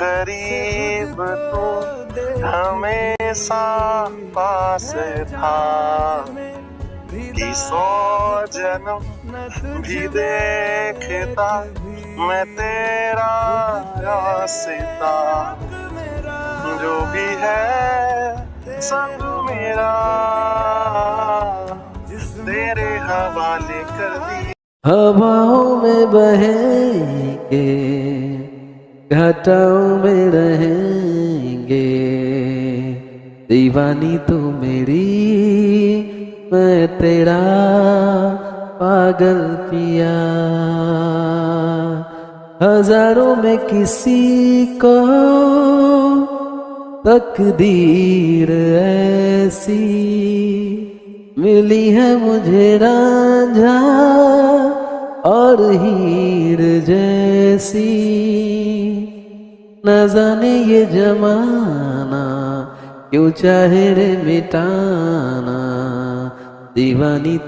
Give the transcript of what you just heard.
करीब तू हमेशा पास था कि 100 जन्म भी देखता मैं तेरा रास्ता जो भी है संग मेरा तेरे हवाले कर दी। हवाओं में बहेंगे घटाओं में रहेंगे दीवानी तू मेरी मैं तेरा पागल पिया हजारों में किसी को तकदीर ऐसी मिली है मुझे रांझा और हीर जैसी न जाने ये जमाना क्यों चाहे रे मिटाना दीवानी